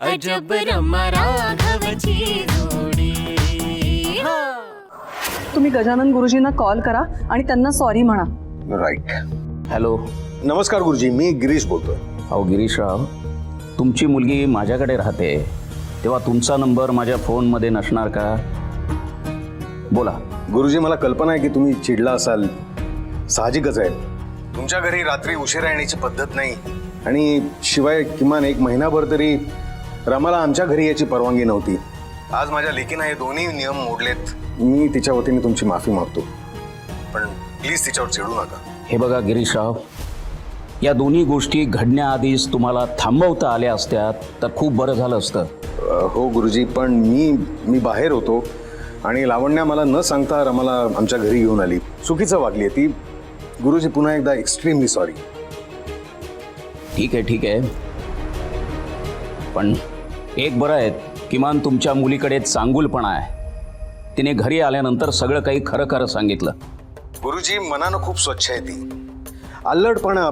अजब रमा राघवची जोडी. तुम्ही गजानन गुरुजींना कॉल करा आणि त्यांना सॉरी म्हणा. राईट. हॅलो. नमस्कार गुरुजी, मी गिरीश बोलतोय. अहो गिरीशराव, तुमची मुलगी माझ्याकडे राहते तेव्हा तुमचा नंबर माझ्या फोनमध्ये नसणार का? बोला. गुरुजी, मला कल्पना आहे की तुम्ही चिडला असाल, साहजिकच आहे. तुमच्या घरी रात्री उशिरा येण्याची पद्धत नाही आणि शिवाय किमान एक महिनाभर तरी रमाला आमच्या घरी याची परवानगी नव्हती. आज माझ्या लेकीनं हे दोन्ही नियम मोडलेत. मी तिच्या वतीने तुमची माफी मागतो, पण प्लीज तिच्यावर चिडू नका. हे बघा गिरीशराव, या दोन्ही गोष्टी घडण्याआधीच तुम्हाला थांबवता आल्या असत्या तर खूप बरं झालं असतं. हो गुरुजी, पण मी बाहेर होतो आणि लावण्या मला न सांगता रमाला आमच्या घरी घेऊन आली. चुकीचं वागली आहे ती. गुरुजी, पुन्हा एकदा एक्स्ट्रीमली सॉरी. ठीक आहे, पण एक बरं आहे, किमान तुमच्या मुलीकडे चांगुलपणा आहे. तिने घरी आल्यानंतर सगळं काही खरं खरं सांगितलं. गुरुजी, मनानं खूप स्वच्छ आहे ती. अल्लडपणा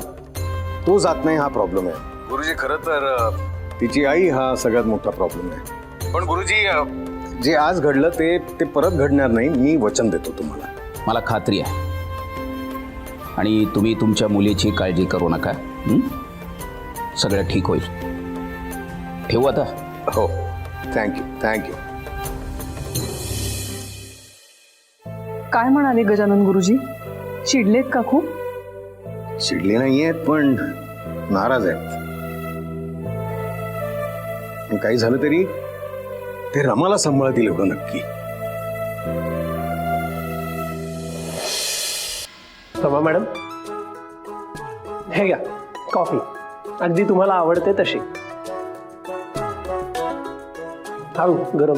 तो जात नाही, हा प्रॉब्लेम आहे. गुरुजी, खरं तर तिची आई हा सगळ्यात मोठा प्रॉब्लेम आहे. पण गुरुजी, जे आज घडलं ते परत घडणार नाही, मी वचन देतो तुम्हाला. मला खात्री आहे. आणि तुम्ही तुमच्या मुलीची काळजी करू नका. सगळं ठीक होईल. ठेवू आता. हो, थँक्यू. काय म्हणाले गजानन गुरुजी? चिडलेत का खूप? चिडले नाही आहेत, पण नाराज आहेत. काही झालं तरी ते रमाला सांभाळतील एवढं नक्की. रमा मॅडम, हे घ्या कॉफी, अगदी तुम्हाला आवडते तशी. हळू गरम.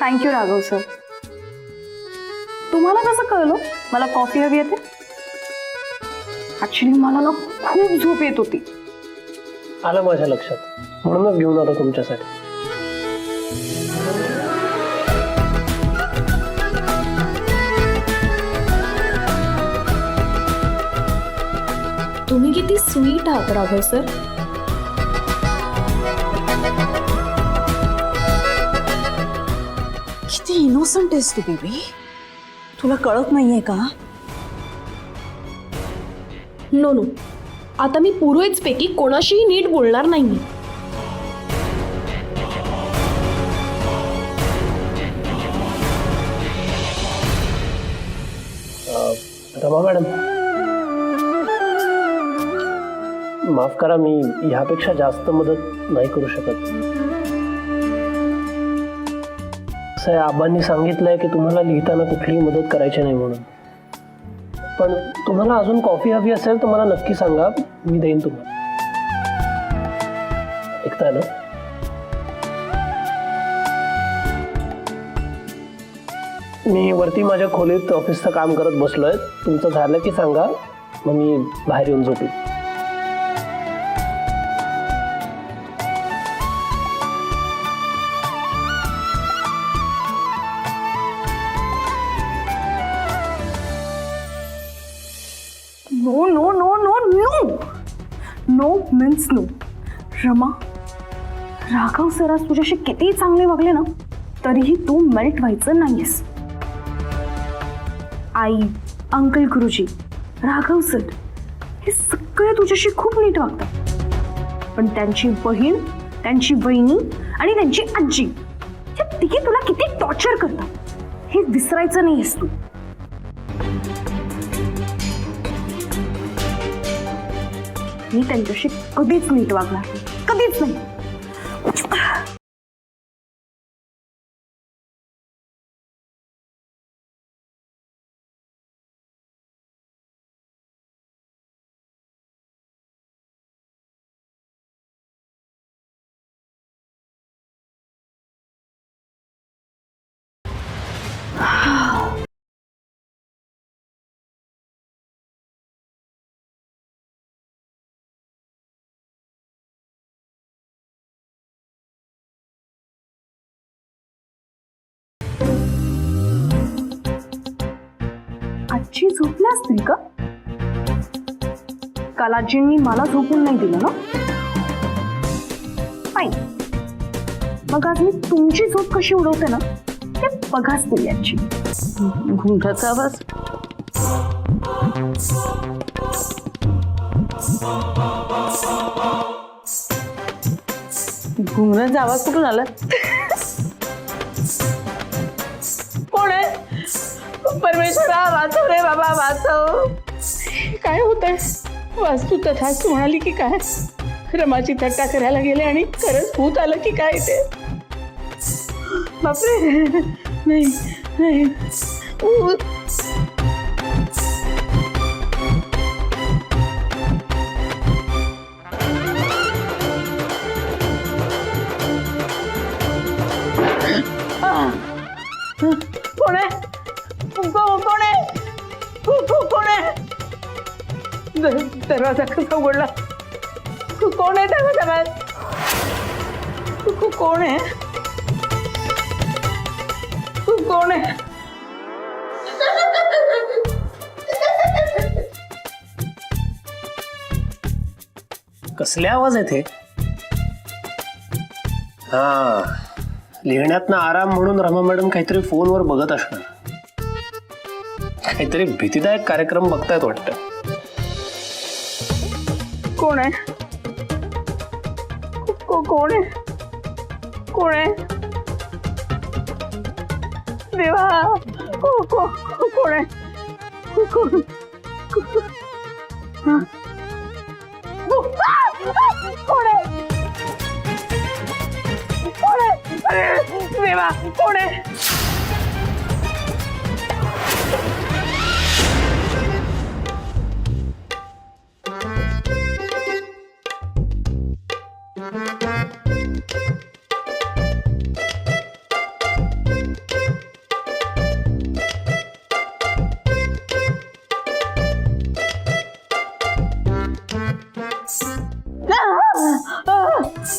Thank you Raghav sir. तुम्हाला कसं कळलं मला कॉफी हवी येते? ऍक्च्युली मला ना खूप झोप येत होती. आलं माझ्या लक्षात, म्हणूनच घेऊन आलो तुमच्यासाठी. तुम्ही किती स्वीट आहात राघव सर. किती इनोसंट आहेस तू बेबी. तुला कळत नाहीये का? नो, आता मी पुरोहित पैकी कोणाशीही नीट बोलणार नाही. रमा मॅडम, माफ करा, मी ह्यापेक्षा जास्त मदत नाही करू शकत. असं आबांनी सांगितलंय की तुम्हाला लिहिताना कुठलीही मदत करायची नाही म्हणून. पण तुम्हाला अजून कॉफी हवी असेल तर मला नक्की सांगा, मी देईन तुम्हाला. ऐकताय ना? मी वरती माझ्या खोलीत ऑफिसचं काम करत बसलोय. तुमचं झालं की सांगा, मग मी बाहेर येऊन झोपेन. No no no no no no means no. Rama, Raghav sir आज तुझ्याशी किती चांगले वागले ना, तरीही तू मेल्ट व्हायचं नाहीयेस. आई, अंकल गुरुजी, राघव सर हे सगळे तुझ्याशी खूप नीट वागतात. पण त्यांची बहीण, त्यांची वहिनी आणि त्यांची आजी या तिघी तुला किती टॉर्चर करतात हे विसरायचं नाहीयेस तू. मी त्यांच्याशी कधीच नीट वागणार नाही, कधीच नाही. आजी झोपल्या असतील का? काल आजींनी मला झोपून नाही दिलं ना? फाईन. मग आज मी तुमची झोप कशी उडवते ना ते बघाच तुम्ही आजी. घुंगराचा आवाज. घुंगराचा आवाज कुठून आला? कोण आहे? परमेश्वरा वाचव रे बाबा, वाचव. काय होतंय? वास्तू तथाच म्हणाली की काय? रमाची थट्टा करायला गेले आणि खरंच भूत आलं की काय ते? बापरे, नाही नाही. कोण आहे? कोण आहे? कोण आहे? दरवाजा कसा उघडला? कोण आहे दरवाजा? कोण आहे? कोण आहे? कसले आवाज आहेत हे? हा, लिहिण्यातनं आराम म्हणून रमा मॅडम काहीतरी फोनवर बघत असणार. काहीतरी भीतीदायक कार्यक्रम बघतायत वाटतं. कोण आहे? कोण आहे? कोण आहे? देवा, कोण आहे? कोण? हा? कोण आहे? कोण आहे? अरे देवा, कोण आहे?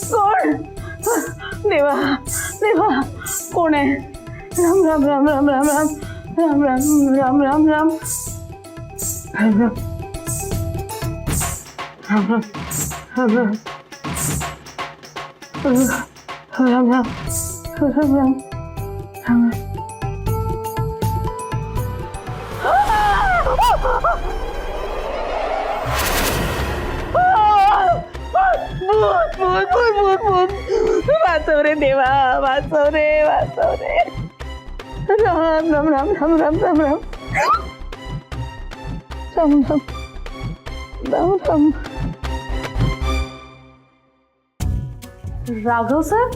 कोण? देवा, देवा, कोण आहे? राम राम राम राम राम राम राम राम राम राम राम राम वाचव रे देवा, वाचव रे, वाचव रे. राम राम राम राम राम राम राम राम राम राम. राघव सर,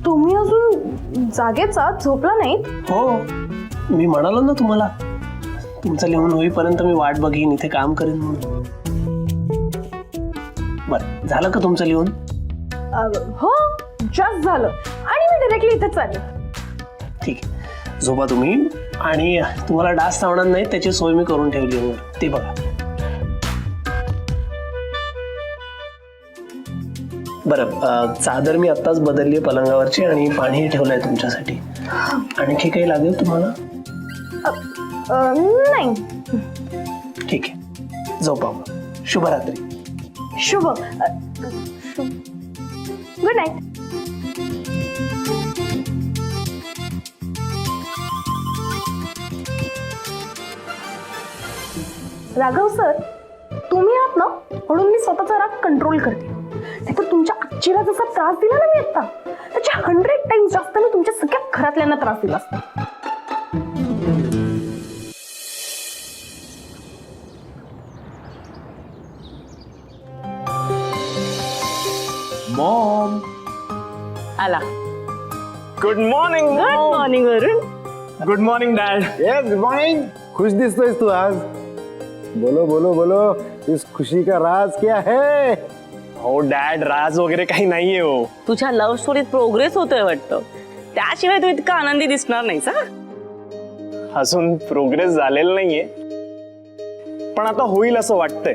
तुम्ही अजून जागेच आहात, झोपला नाही? हो, मी म्हणालो ना तुम्हाला, तुमचं लिहून होईपर्यंत मी वाट बघीन, इथे काम करेन म्हणून. बरं, झालं का तुमचं लिहून? हो, जस्ट झालं आणि मी डायरेक्टली इथे चालले. ठीक आहे, झोपा तुम्ही. आणि तुम्हाला डास चावणार नाही त्याची सोय मी करून ठेवली वर, ते बघा. बरं, चादर मी आत्ताच बदलली आहे पलंगावरची आणि पाणीही ठेवलंय तुमच्यासाठी. आणखी काही लागेल तुम्हाला? नाही. ठीक आहे, झोपा मग. शुभरात्री. शुभ. Good night. राघव सर, तुम्ही आहात ना म्हणून मी स्वतःचा राग कंट्रोल करते. नाहीतर तुमच्या आजीला जसा त्रास दिला ना मी आता, त्याच्या 100 टाइम्स जास्त मी तुमच्या सगळ्या घरातल्यांना त्रास दिला असता. मॉम आला. Good morning. Good morning Varun. Good morning dad. Yes, good morning. खुश दिसतोयस तू आज. बोलो बोलो बोलो, इस खुशी का राज क्या है? हो डॅड, राज वगैरे काही नाहीये हो. तुझ्या लव्ह स्टोरीत प्रोग्रेस होतोय वाटतं, त्याशिवाय तू इतका आनंदी दिसणार नाहीस. अजून प्रोग्रेस झालेला नाहीये, पण आता होईल असं वाटतंय.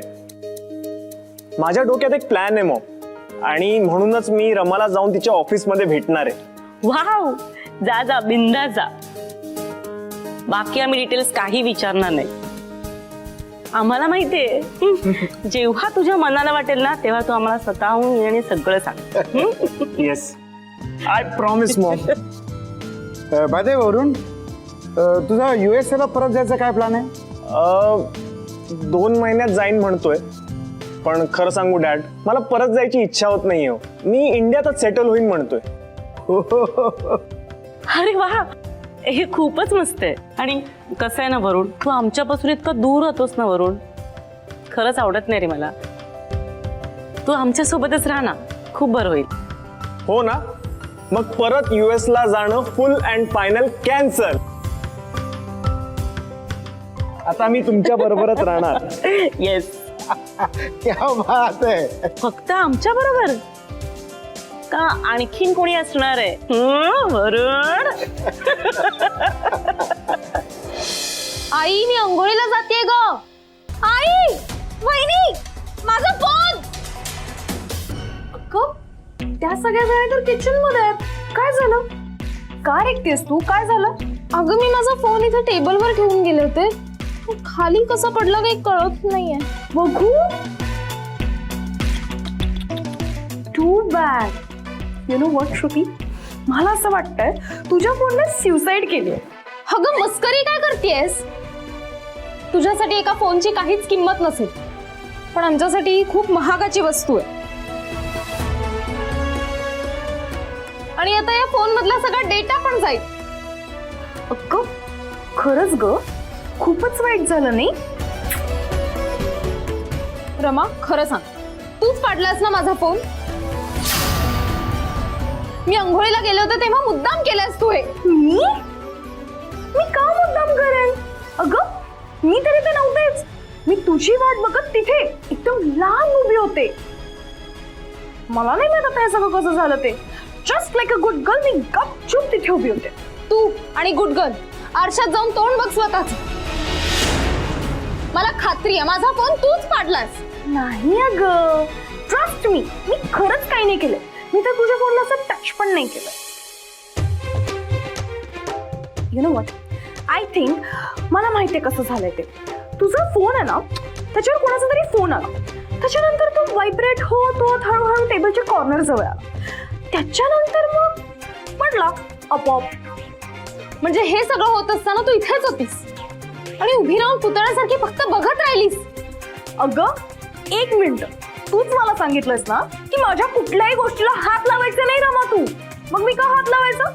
माझ्या डोक्यात एक प्लॅन आहे मॉम, आणि म्हणूनच मी रमाला जाऊन तिच्या ऑफिसमध्ये भेटणार आहे. वाव, जा जा, बिंदास जा. बाकी आम्ही डिटेल्स काही विचारणार नाही. आम्हाला माहितीये जेव्हा तुझ्या मनाला वाटेल ना तेव्हा तू आम्हाला स्वतःहून ये आणि सगळं सांग. Yes, I promise mom. Bye वरून तुझा USA ला परत जायचा काय प्लॅन आहे? 2 महिन्यात जाईन म्हणतोय, पण खरं सांगू डॅड, मला परत जायची इच्छा होत नाहीये हो. मी इंडियातच सेटल होईन म्हणतोय. अरे वा, हे खूपच मस्त आहे. आणि कसं आहे ना वरुण, तू आमच्यापासून इतकं दूर होतोस ना वरुण, खरंच आवडत नाही रे मला. तू आमच्या सोबतच राहा ना, खूप बरं होईल. हो ना, मग परत US ला जाणं फुल अँड फायनल कॅन्सल. आता मी तुमच्या बरोबरच राहणार. येस, क्या बात आहे. फक्त आमच्या बरोबर का आणखीन कोणी असणार आहे? वरुण, आई मी अंघोळीला जाते ग. आई, वहिनी, माझा फोन. अगं, त्या सगळ्या जणी तर किचन मध्ये आहेत. काय झालं? का रेकतेस तू? काय झालं? अगं मी माझा फोन इथे टेबलवर ठेवून गेले होते, खाली कसा पडला काही कळत नाहीये. बघू. Too bad. You know what Shruti, मला असं वाटतंय तुझ्या फोनने सुसाईड केली आहे. अगं मस्करी काय करतेयस? तुझ्यासाठी एका फोनची काहीच किंमत नसेल, पण आमच्यासाठी ही खूप महागाची वस्तू आहे. आणि आता या फोन मधला सगळा डेटा पण जाईल. अगं खरंच ग, खूपच वाईट झालं नाही? रमा खरं सांग, तूच पाडलास ना माझा फोन? मी अंघोळीला गेले होते तेव्हा मुद्दाम केलास तू हे. मी का मुद्दाम करेन? अगं मी तरी ते नव्हतेच. मी तुझी वाट बघत तिथे एकदम लांब उभी होते. मला नाही माहित आता हे सगळं कसं झालं ते. Just like a good girl मी गपचूप तिथे उभी होते. तू आणि गुड गर्ल, आरशात जाऊन तोंड बघ स्वतःच. मला खात्री आहे माझा फोन तूच पाडलास. नाही अगं, ट्रस्ट मी खरंच काही नाही केलं. मी तर तुझ्या फोनला असं टच पण नाही केलं. U know what, I think मला माहितीये कसं झालंय ते. तुझा फोन आहे ना, त्याच्यावर कोणाचा तरी फोन आला. त्याच्यानंतर तो व्हायब्रेट होत हळूहळू टेबलच्या कॉर्नर जवळ आला. त्याच्यानंतर मग पडला आपोआप. म्हणजे हे सगळं होत असताना तू इथेच होतीस आणि उभी राहून पुतळ्यासारखी फक्त बघत राहिलीस. अगं 1 मिनिट, तूच मला सांगितलंस ना की माझ्या कुठल्याही गोष्टीला हात लावायचं नाही रमा तू. मग मी का हात लावायचा?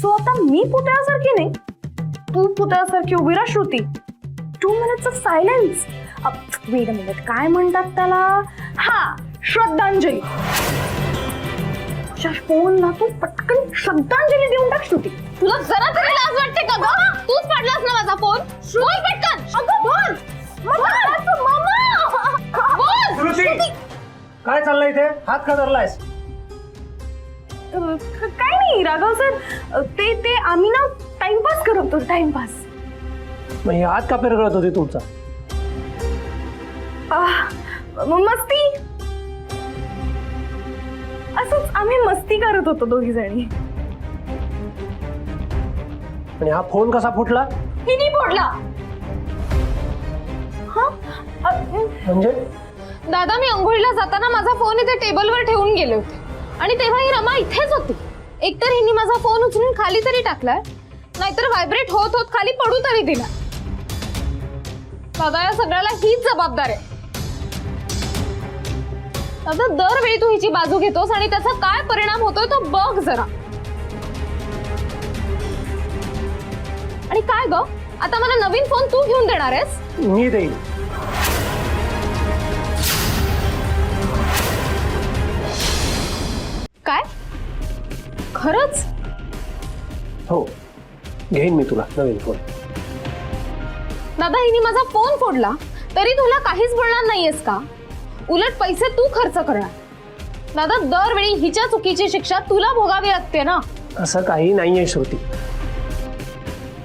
सो आता मी पुतळ्यासारखी नाही, तू पुतळ्यासारखी उभी राहा Shruti. 2 minutes of silence. Weight a minute, काय म्हणतात त्याला? हा, श्रद्धांजली. तुझ्या फोनला तू पटकन श्रद्धांजली देऊन टाक श्रुती. तुला जरा तरी लाज वाटते का ग? तूच पाडलास ना माझा फोन. बोल पटकन. अगं बोल. श्रुती, काय चाललंय इथे? हात का धरलायस? काय नाही राघव सर, ते आम्ही ना टाइमपास करत होतो. टाइमपास. मग हे हात का पेरगळत होते तुमचा? मस्ती. असंच आम्ही मस्ती करत होतो दोघी जणी. आणि हा फोन कसा फुटला? हिनी फोडला. म्हणजे दादा मी अंघोळीला जाताना माझा फोन इथे टेबलवर ठेवून गेले होते आणि तेव्हा ही रमा इथेच होती. एकतर हिनी माझा फोन उचलून खाली तरी टाकलाय, नाहीतर व्हायब्रेट होत होत खाली पडू तरी दिला. दादा या सगळ्याला हीच जबाबदार आहे. दादा दरवेळी तू हिची बाजू घेतोस आणि त्याचा काय परिणाम होतोय तो बघ जरा. आणि काय ग, आता मला नवीन फोन तू घेऊन देणार आहेस? मी देईन. काय खरंच? हो, घेईन मी तुला नवीन फोन. दादा हिने माझा फोन फोडला तरी तुला काहीच बोलणार नाहीयेस का? उलट पैसे तू खर्च करणार. दादा दरवेळी हिच्या चुकीची शिक्षा तुला भोगावी लागते ना. असं काही नाहीये श्रुती.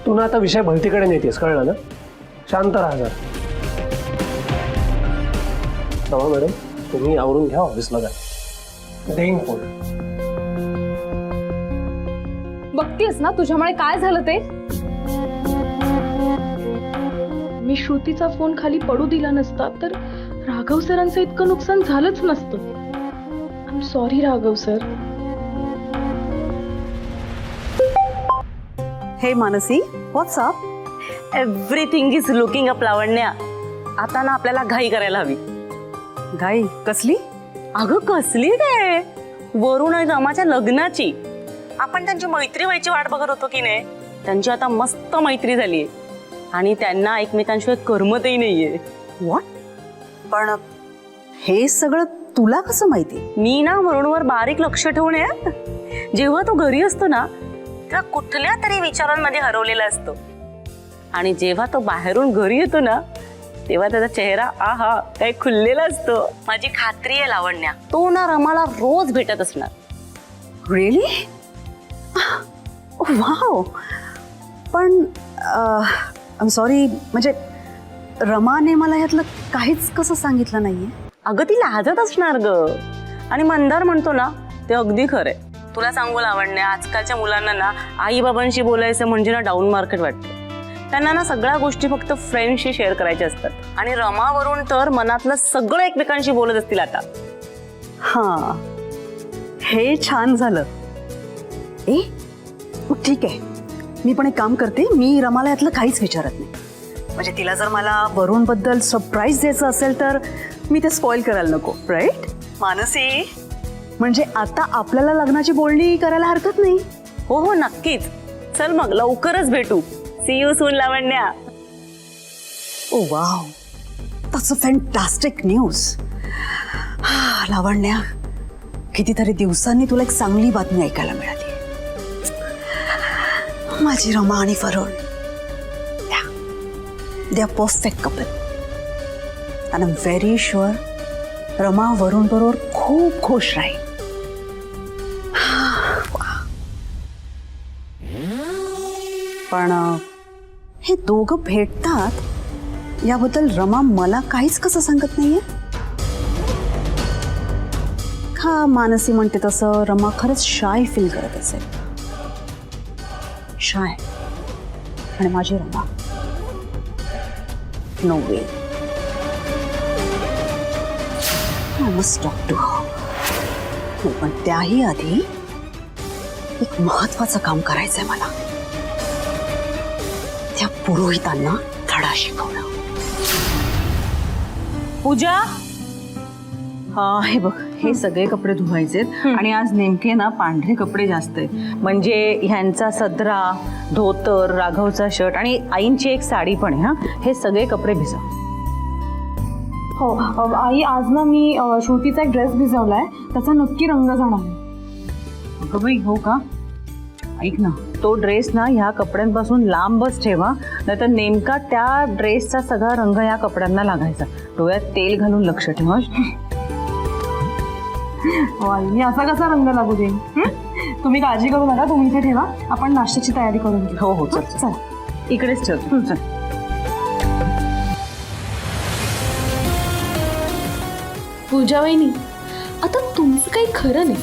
तू ना आता विषय भलतीकडे नेतेस, कळलं ना? शांत राहा जरा. रमा मॅडम, तुम्ही आवरून घ्या, ऑफिसला जा. देईन फोन. बघतीयस ना तुझ्यामुळे काय झालं ते. मी मी श्रुतीचा फोन खाली पडू दिला नसता तर राघव सरांचं इतकं नुकसान झालंच नसतं. I am sorry Raghav sir. Hey Mansi, what's up? Everything is looking up Lavanya. आता ना आपल्याला घाई करायला हवी. घाई कसली? अगं कसली काय, वरुण आणि रमाच्या लग्नाची. आपण त्यांची मैत्री व्हायची वाट बघत होतो की नाही, त्यांची आता मस्त मैत्री झालीये आणि त्यांना एकमेकांशिवाय करमतही नाहीये. व्हॉट? पण हे सगळं तुला कसं माहिती? मी ना वरुणवर बारीक लक्ष ठेवून आहे. जेव्हा तो घरी असतो ना तेव्हा कुठल्या तरी विचारांमध्ये हरवलेला असतो आणि जेव्हा तो बाहेरून घरी येतो ना तेव्हा त्याचा चेहरा आहा काय खुललेला असतो. माझी खात्री आहे लावण्या, तो ना रमाला रोज भेटत असणार. रिअली? वाव. पण आय सॉरी, म्हणजे रमाने मला ह्यातलं काहीच कसं सांगितलं नाहीये. अगं ती लाजत असणार ग. आणि मंदार म्हणतो ना ते अगदी खरंय. तुला सांगू लावण्या, आजकालच्या मुलांना ना आई बाबांशी बोलायचं म्हणजे ना डाऊन मार्केट वाटतं. त्यांना ना सगळ्या गोष्टी फक्त फ्रेंड्सशी शेअर करायच्या असतात आणि रमावरून तर मनातलं सगळं एकमेकांशी बोलत असतील आता. हा, हे छान झालं. ए मग ठीक आहे, मी पण एक काम करते, मी रमाला यातलं काहीच विचारत नाही. म्हणजे तिला जर मला वरुणबद्दल सरप्राईज द्यायचं असेल तर मी ते स्पॉइल करायला नको, राईट? मानसी, म्हणजे आता आपल्याला लग्नाची बोलणी करायला हरकत नाही. हो हो नक्कीच. चल मग लवकरच भेटू. See you soon Lavanya. Oh wow, that's a fantastic news. Lavanya, कितीतरी दिवसांनी तुला एक चांगली बातमी ऐकायला मिळाली. माझी रमा आणि Varun, they are perfect couple. And I am very sure Rama Varun बरोबर खूप खुश राहील. पण हे दोघं भेटतात याबद्दल रमा मला काहीच कसं सांगत नाहीये. का मानसी म्हणते तसं रमा खरंच शाय फील करत असेल. शाय आणि माझी Rama, no way. I must talk to her. पण त्याही आधी एक महत्वाचं काम करायचंय मला. त्या पुरोहितांना धडा शिकवणं. पूजा, हे बघ, हे सगळे कपडे धुवायचेत आणि आज नेमके ना पांढरे कपडे जास्त आहेत. म्हणजे ह्यांचा सदरा, धोतर, राघवचा शर्ट आणि आईंची एक साडी पण आहे. हा, हे सगळे कपडे भिजव. हो आई, आज ना मी श्रुतीचा एक ड्रेस भिजवलाय, त्याचा नक्की रंग जाणार आहे. अगं बाई, हो का? ऐक ना, तो ड्रेस ना ह्या कपड्यांपासून लांबच ठेवा, नाहीतर नेमका त्या ड्रेसचा सगळा रंग या कपड्यांना लागायचा. डोळ्यात तेल घालून लक्ष ठेवा. हो आई, मी असा कसा रंग लागू देईन? तुम्ही काळजी करू नका, तुम्ही इथे ठेवा, आपण नाश्त्याची तयारी करून घेऊ. हो हो, चल चला. इकडेच ठेव. चल. पूजा वहिनी, आता तुमचं काही खरं नाही.